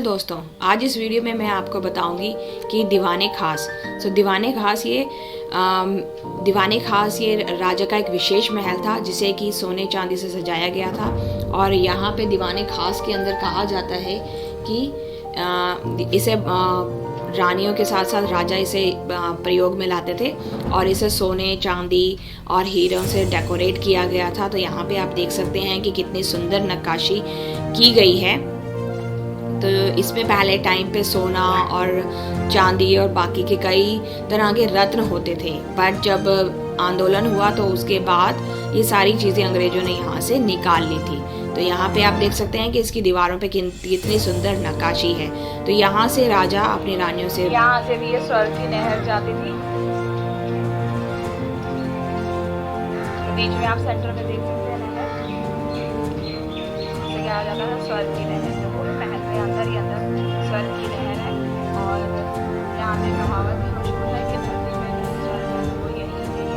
दोस्तों, आज इस वीडियो में मैं आपको बताऊंगी कि दीवाने खास। दीवाने खास ये राजा का एक विशेष महल था जिसे कि सोने चांदी से सजाया गया था। और यहाँ पे दीवाने खास के अंदर कहा जाता है कि इसे रानियों के साथ साथ राजा इसे प्रयोग में लाते थे और इसे सोने चांदी और हीरों से डेकोरेट किया गया था। तो यहाँ पे आप देख सकते हैं कि कितनी सुंदर नक्काशी की गई है। तो इसमें पहले टाइम पे सोना और चांदी और बाकी के कई तरह के रत्न होते थे, बट जब आंदोलन हुआ तो उसके बाद ये सारी चीज़ें अंग्रेजों ने यहाँ से निकाल ली थी। तो यहाँ पे आप देख सकते हैं कि इसकी दीवारों पे कितनी सुंदर नक्काशी है। तो यहाँ से राजा अपनी रानियों से, यहाँ से भी ये स्वर्ग की नहर जाती थी। बीच में आप सेंटर में देख सकते हैं नहर, इसे कहा जाता है स्वर्ग की नहर। तो पूरे महल में अंदर ही अंदर स्वर्ग की नहर है। और यहाँ पे कहावत भी मशहूर है कि धरती में स्वर्ग है वो यही है।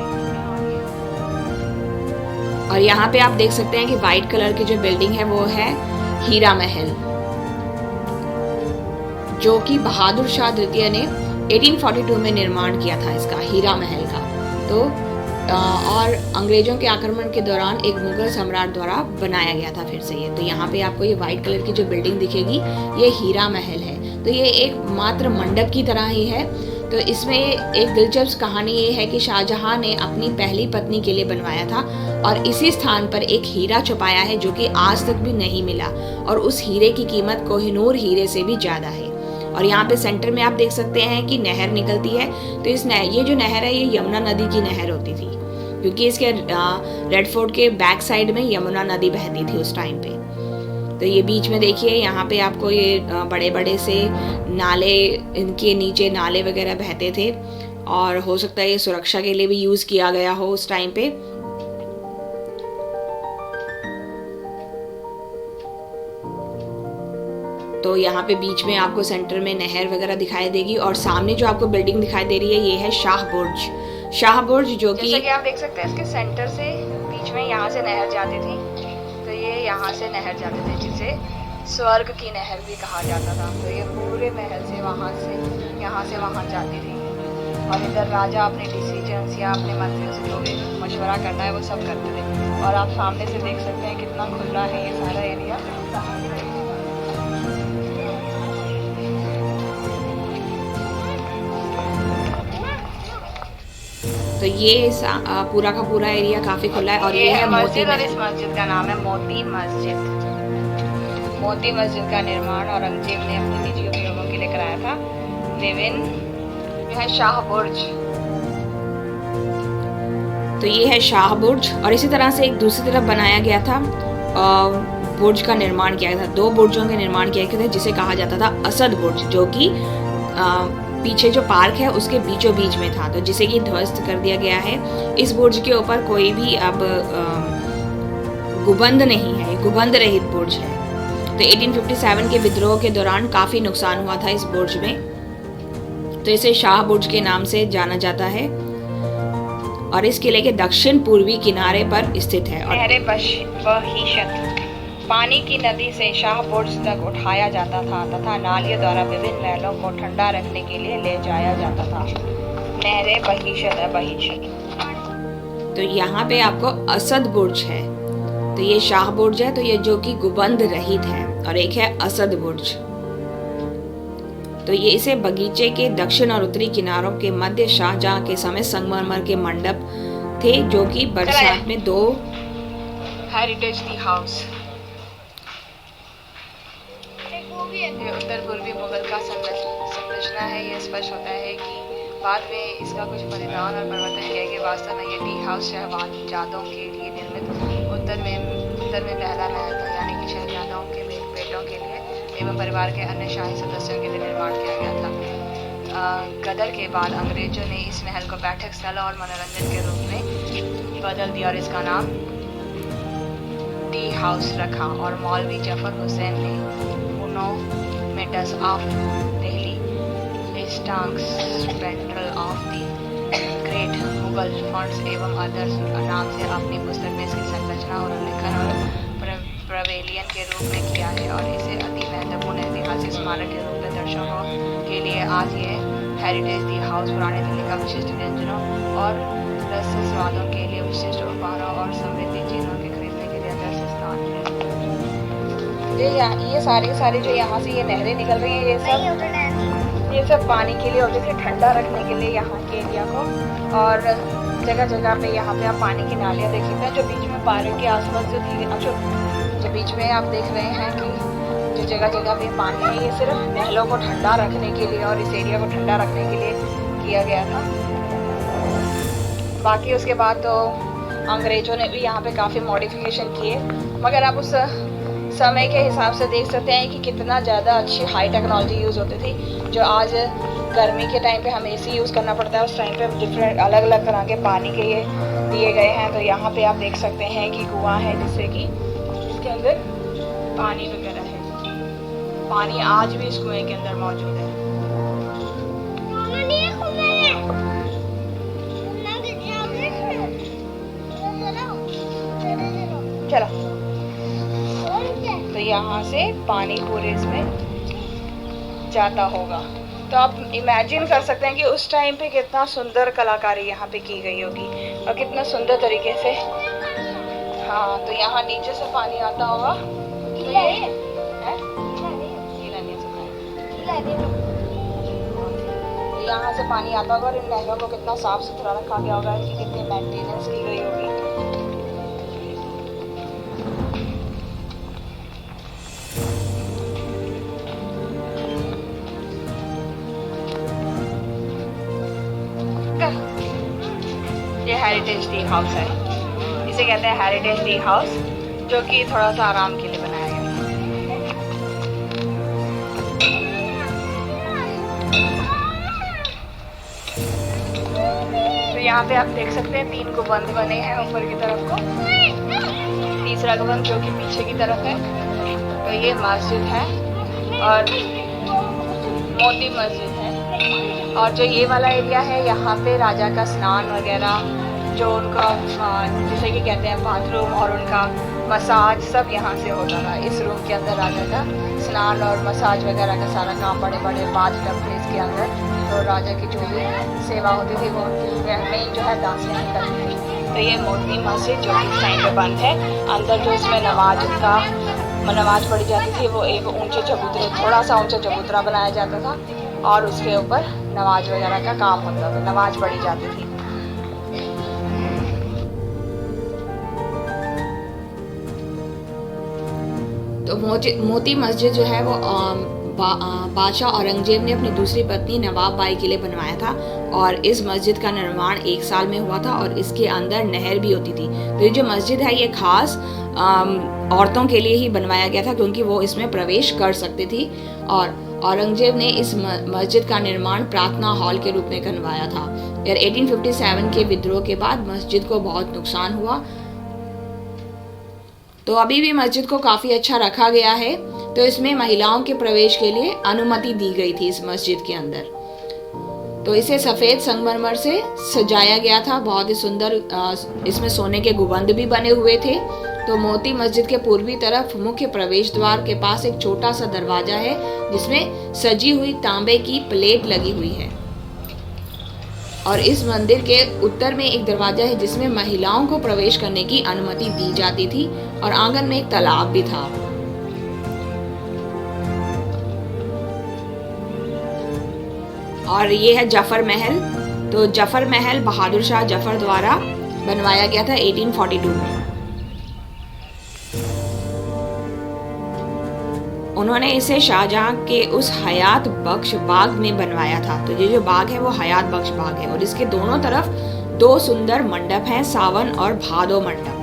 और यहाँ पे आप देख सकते हैं कि वाइट कलर की जो बिल्डिंग है वो है हीरा महल, जो कि बहादुर शाह द्वितीय ने 1842 में निर्माण किया था इसका, हीरा महल का। तो और अंग्रेजों के आक्रमण के दौरान एक मुगल सम्राट द्वारा बनाया गया था फिर से ये। तो यहाँ पे आपको ये वाइट कलर की जो बिल्डिंग दिखेगी ये हीरा महल है। तो ये एक मात्र मंडप की तरह ही है। तो इसमें एक दिलचस्प कहानी ये है कि शाहजहां ने अपनी पहली पत्नी के लिए बनवाया था और इसी स्थान पर एक हीरा छुपाया है जो कि आज तक भी नहीं मिला, और उस हीरे की कीमत कोहिनूर हीरे से भी ज़्यादा है। और यहाँ पे सेंटर में आप देख सकते हैं कि नहर निकलती है। तो ये जो नहर है ये यमुना नदी की नहर होती थी, क्योंकि इसके रेड फोर्ट के बैक साइड में यमुना नदी बहती थी उस टाइम पे। तो ये बीच में देखिए यहाँ पे आपको ये बड़े बड़े से नाले, इनके नीचे नाले वगैरह बहते थे, और हो सकता है ये सुरक्षा के लिए भी यूज़ किया गया हो उस टाइम पे। तो यहाँ पे बीच में आपको सेंटर में नहर वगैरह दिखाई देगी, और सामने जो आपको बिल्डिंग दिखाई दे रही है ये है शाह बुर्ज, जो कि जैसा कि आप देख सकते हैं इसके सेंटर से बीच में यहाँ से नहर जाती थी। तो ये यहाँ से नहर जाते थे जिसे स्वर्ग की नहर भी कहा जाता था। तो ये पूरे महल से यहाँ से वहाँ जाती थी, और इधर राजा अपने डिसीजंस या अपने मंत्रियों से जो भी मशवरा करना है वो सब करते थे। और आप सामने से देख सकते हैं कितना खुला है ये सारा एरिया। तो ये पूरा का पूरा एरिया काफी खुला है। और ये है मस्जिद, और इस मस्जिद का नाम है मोती मस्जिद का निर्माण औरंगजेब ने अपने निजी उपयोगों के लिए कराया था। यह है शाह बुर्ज। तो ये है शाह बुर्ज, और इसी तरह से एक दूसरी तरफ बनाया गया था बुर्ज का निर्माण किया गया था। दो बुर्जों का निर्माण किया गया था जिसे कहा जाता था असद बुर्ज, जो कि पीछे जो पार्क है उसके बीचों बीच में था, तो जिसे कि ध्वस्त कर दिया गया है। इस बुर्ज के ऊपर कोई भी अब गुबंद नहीं है, गुबंद रहित बुर्ज है। तो 1857 के विद्रोह के दौरान काफी नुकसान हुआ था इस बुर्ज में, तो इसे शाह बुर्ज के नाम से जाना जाता है, और इस किले के दक्षिण पूर्वी किनारे पर स्थित है। और पानी की नदी से शाह बुर्ज तक उठाया जाता था तथा नालियों द्वारा विभिन्न महलों को ठंडा रखने के लिए ले जाया जाता था। नहरें बहीशत। तो यहाँ पे आपको असद बुर्ज है। तो ये शाह बुर्ज है, तो ये जो कि गुबंद रहित है, और एक है असद बुर्ज। तो ये इसे बगीचे के दक्षिण और उत्तरी किनारों के मध्य शाहजहां के समय संगमरमर के मंडप थे, जो कि बरसात में दो हेरिटेज टी हाउस। ये उत्तर पूर्वी मुगल का संरचना है। ये स्पष्ट होता है कि बाद में इसका कुछ परिधान और परिवर्तन किया गया। वास्तव में ये टी हाउस शहजादों के लिए निर्मित उत्तर में पहला महल था, यानी कि शहजादों के बेटों के लिए एवं परिवार के अन्य शाही सदस्यों के लिए निर्माण किया गया था। गदर के बाद अंग्रेजों ने इस महल को बैठक स्थल और मनोरंजन के रूप में बदल दिया और इसका नाम टी हाउस रखा। और मौलवी जफर हुसैन ने मेटर्स ऑफ दिल्ली, स्टांक्स पेंट्रल of the great Mughal funds एवं अदर्स नाम से अपनी पुस्तक में इसकी संरचना और उल्लेखन और पवेलियन के रूप में किया है और इसे अति महत्वपूर्ण ऐतिहासिक स्मारक के रूप में दर्शकों के लिए आज ये हेरिटेज टी हाउस पुराने दिल्ली का विशिष्ट व्यंजनों और रस स्वादों के लिए विशिष्ट उपहारों और समृद्धि चीज़ों के खरीदने के लिए आदर्श स्थान है। ये सारी जो यहाँ से ये नहरें निकल रही हैं, ये सब पानी के लिए और ठंडा रखने के लिए यहाँ के एरिया को, और जगह जगह पे यहाँ पे आप पानी की नालियाँ देख सकते हैं जो बीच में पार्क के आसपास जो बीच में आप देख रहे हैं कि जो जगह जगह पे पानी है, ये सिर्फ नहरों को ठंडा रखने के लिए और इस एरिया को ठंडा रखने के लिए किया गया था। बाकी उसके बाद तो अंग्रेज़ों ने भी यहाँ पे काफ़ी मॉडिफिकेशन किए, मगर आप उस समय के हिसाब से देख सकते हैं कि कितना ज़्यादा अच्छी हाई टेक्नोलॉजी यूज़ होती थी। जो आज गर्मी के टाइम पे हमें AC यूज़ करना पड़ता है, उस टाइम पे डिफरेंट अलग अलग तरह के पानी के ये दिए गए हैं। तो यहाँ पे आप देख सकते हैं कि कुआं है जिससे कि इसके अंदर पानी वगैरह है, पानी आज भी इस कुएं के अंदर मौजूद है। चलो, तो यहाँ से पानी पूरे इसमें जाता होगा। तो आप इमेजिन कर सकते हैं कि उस टाइम पे कितना सुंदर कलाकारी यहाँ पे की गई होगी और कितना सुंदर तरीके से। हाँ, तो यहाँ नीचे से पानी आता होगा। यहाँ से पानी आता होगा और इन नहरों को कितना साफ सुथरा रखा गया होगा, इनकी कितनी मेंटेनेंस की गई होगी। ये हेरिटेज टी हाउस है, इसे कहते हैं हेरिटेज टी हाउस, जो कि थोड़ा सा आराम के लिए बनाया गया था। तो यहाँ पे आप देख सकते हैं 3 गुंबद बने हैं ऊपर की तरफ को, तीसरा गुंबद जो कि पीछे की तरफ है। तो ये मस्जिद है और मोती मस्जिद है। और जो ये वाला एरिया है, यहाँ पे राजा का स्नान वगैरह, जो उनका जिसे कि कहते हैं बाथरूम और उनका मसाज, सब यहाँ से होता था। इस रूम के अंदर राजा का स्नान और मसाज वगैरह का सारा काम, बड़े बड़े 5 टब थे इसके अंदर। तो राजा की जो भी सेवा होती थी वो मेन जो है दासियाँ ही करती थी। तो ये मोती मस्जिद जो कि इस टाइम पे बंद है, अंदर जो इसमें नमाज पढ़ी जाती थी, वो एक ऊंचे चबूतरे, थोड़ा सा ऊंचा चबूतरा बनाया जाता था और उसके ऊपर नमाज वगैरह का काम होता था, नमाज पढ़ी जाती थी। तो मोती मस्जिद जो है वो बादशाह औरंगजेब ने अपनी दूसरी पत्नी नवाब बाई के लिए बनवाया था और इस मस्जिद का निर्माण 1 साल में हुआ था और इसके अंदर नहर भी होती थी। तो ये जो मस्जिद है ये खास औरतों के लिए ही बनवाया गया था क्योंकि वो इसमें प्रवेश कर सकती थी। और औरंगजेब ने इस मस्जिद का निर्माण प्रार्थना हॉल के रूप में करवाया था। 1857 के विद्रोह के बाद मस्जिद को बहुत नुकसान हुआ, तो अभी भी मस्जिद को काफ़ी अच्छा रखा गया है। तो इसमें महिलाओं के प्रवेश के लिए अनुमति दी गई थी इस मस्जिद के अंदर। तो इसे सफ़ेद संगमरमर से सजाया गया था, बहुत ही सुंदर। इसमें सोने के गुंबद भी बने हुए थे। तो मोती मस्जिद के पूर्वी तरफ मुख्य प्रवेश द्वार के पास एक छोटा सा दरवाजा है जिसमें सजी हुई तांबे की प्लेट लगी हुई है। और इस मंदिर के उत्तर में एक दरवाजा है जिसमें महिलाओं को प्रवेश करने की अनुमति दी जाती थी और आंगन में एक तालाब भी था। और ये है जफर महल। तो जफर महल बहादुर शाह जफर द्वारा बनवाया गया था 1842 में। उन्होंने इसे शाहजहां के उस हयात बख्श बाग में बनवाया था। तो ये जो बाग है वो हयात बख्श बाग है और इसके दोनों तरफ 2 सुंदर मंडप हैं, सावन और भादो मंडप।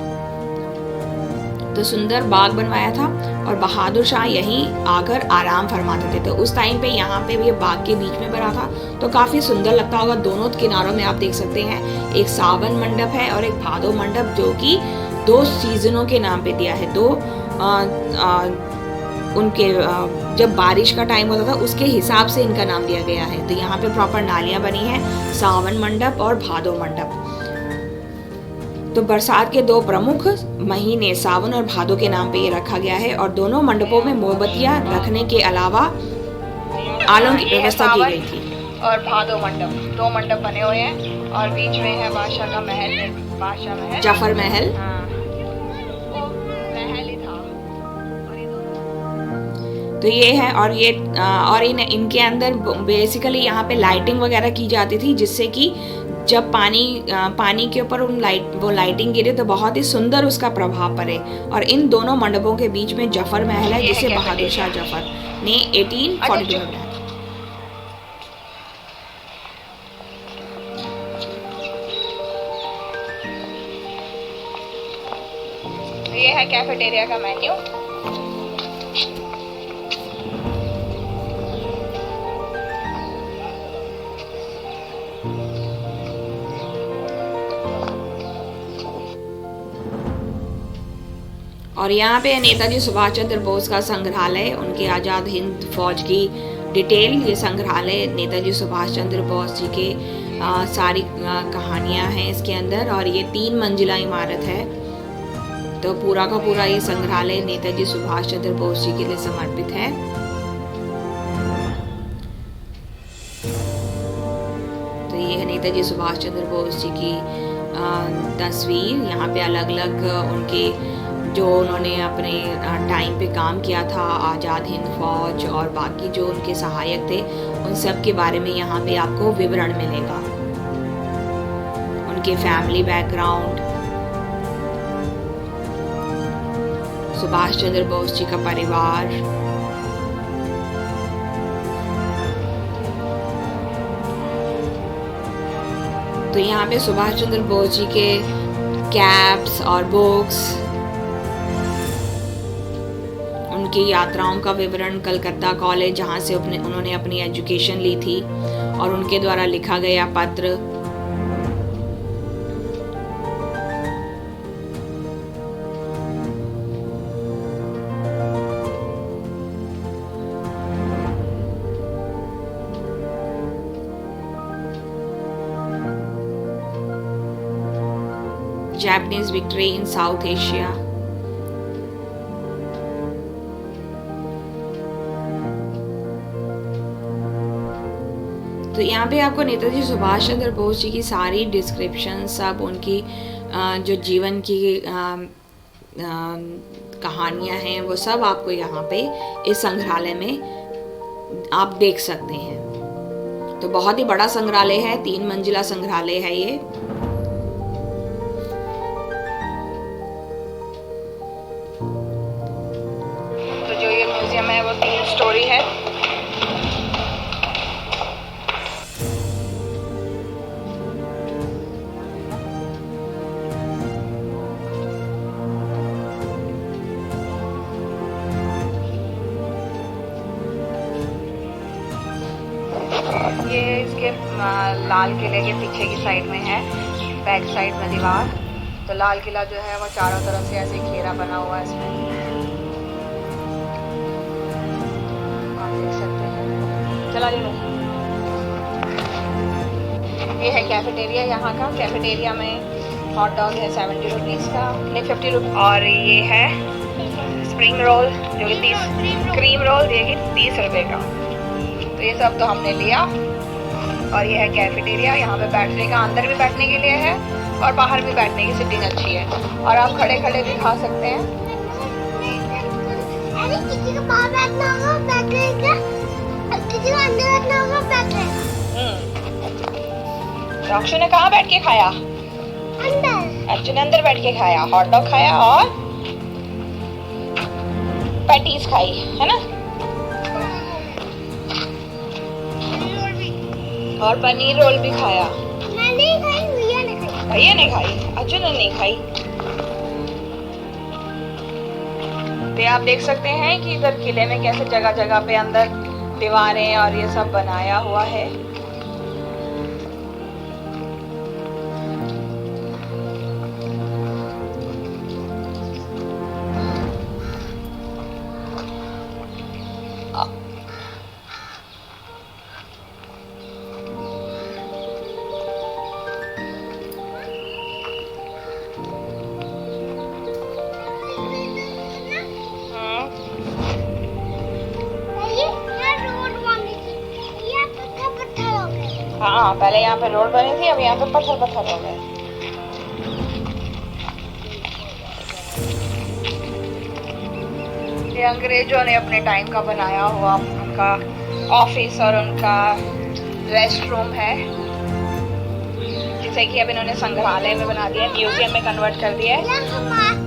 तो सुंदर बाग बनवाया था और बहादुर शाह यहीं आकर आराम फरमाते थे। तो उस टाइम पे यहाँ पे ये बाग के बीच में बना था, तो काफ़ी सुंदर लगता होगा। दोनों किनारों में आप देख सकते हैं एक सावन मंडप है और एक भादो मंडप, जो कि 2 सीजनों के नाम पे दिया है। उनके जब बारिश का टाइम होता था उसके हिसाब से इनका नाम दिया गया है। तो यहाँ पे प्रॉपर नालियाँ बनी हैं, सावन मंडप और भादो मंडप। तो बरसात के दो प्रमुख महीने सावन और भादो के नाम पे ये रखा गया है और दोनों मंडपों में मोमबत्तियां रखने के अलावा आलों की व्यवस्था की गई थी। और भादो मंडप, दो मंडप बने हुए हैं और बीच में है बादशाह का महल, बादशाह महल, जाफर महल। हाँ, वो महल ही था। और ये दोनों तो ये है और ये और इनके अंदर बेसिकली यहाँ पे लाइटिंग वगैरह की जाती थी, जिससे कि जब पानी के ऊपर वो लाइटिंग गिरे तो बहुत ही सुंदर उसका प्रभाव पड़े। और इन दोनों मंडपों के बीच में जफर महल है, जिसे बहादुर शाह जफर ने 1842 में बनाया। ये है कैफेटेरिया का मेन्यू। और यहाँ पे नेताजी सुभाष चंद्र बोस का संग्रहालय, उनके आज़ाद हिंद फौज की डिटेल। ये संग्रहालय नेताजी सुभाष चंद्र बोस जी के सारी कहानियाँ हैं इसके अंदर और ये 3 मंजिला इमारत है। तो पूरा का पूरा ये संग्रहालय नेताजी सुभाष चंद्र बोस जी के लिए समर्पित है। तो ये है नेताजी सुभाष चंद्र बोस जी की तस्वीर। यहाँ पे अलग अलग उनके जो उन्होंने अपने टाइम पे काम किया था, आज़ाद हिंद फौज और बाकी जो उनके सहायक थे, उन सब के बारे में यहाँ पे आपको विवरण मिलेगा। उनके फैमिली बैकग्राउंड, सुभाष चंद्र बोस जी का परिवार, तो यहाँ पे सुभाष चंद्र बोस जी के कैप्स और बुक्स, उनकी यात्राओं का विवरण, कलकत्ता कॉलेज जहाँ से उन्होंने अपनी एजुकेशन ली थी और उनके द्वारा लिखा गया पत्र, Japanese victory in South Asia। तो यहाँ पे आपको नेताजी सुभाष चंद्र बोस जी की सारी डिस्क्रिप्शन, सब उनकी जो जीवन की कहानियाँ हैं, वो सब आपको यहाँ पे इस संग्रहालय में आप देख सकते हैं। तो बहुत ही बड़ा संग्रहालय है, 3 मंजिला संग्रहालय है ये। तो जो ये म्यूजियम है वो 3 स्टोरी है। ये इसके लाल किले के पीछे की साइड में है, बैक साइड में दीवार। तो लाल किला जो है वो चारों तरफ से ऐसे घेरा बना हुआ है इसमें, आप देख सकते हैं। चला लो। ये है कैफेटेरिया यहाँ का। कैफेटेरिया में हॉट डॉग है 70 रुपीज़ का, नहीं 50 रुपीज़। और ये है स्प्रिंग रोल जो कि 30, क्रीम रोल ये कि 30 रुपये का। तो ये सब तो हमने लिया। और ये है कैफेटेरिया, यहाँ पे बैठने का, अंदर भी बैठने के लिए है और बाहर भी बैठने की सीटिंग अच्छी है और आप खड़े खड़े भी खा सकते हैं। अरे किसी को बाहर बैठना होगा बैठेगा, किसी को अंदर बैठना होगा बैठेगा। अक्षु ने कहाँ बैठ के खाया? अंदर। अक्षु ने अंदर बैठ के खाया, हॉट डॉग खाया और पैटीज खाई, है ना? और पनीर रोल भी खाया। मैं नहीं खाई, भैया ने खाई। भैया ने खाई, अक्षु ने नहीं खाई। तो आप देख सकते हैं कि इधर किले में कैसे जगह जगह पे अंदर दीवारें और ये सब बनाया हुआ है। हाँ, पहले यहाँ पे रोड बनी थी, अब यहाँ पे पत्थर पत्थर हो गए। ये अंग्रेजों ने अपने टाइम का बनाया हुआ उनका ऑफिस और उनका रेस्ट रूम है, जिसे कि अब इन्होंने संग्रहालय में बना दिया है, म्यूजियम में कन्वर्ट कर दिया है। ये हमारा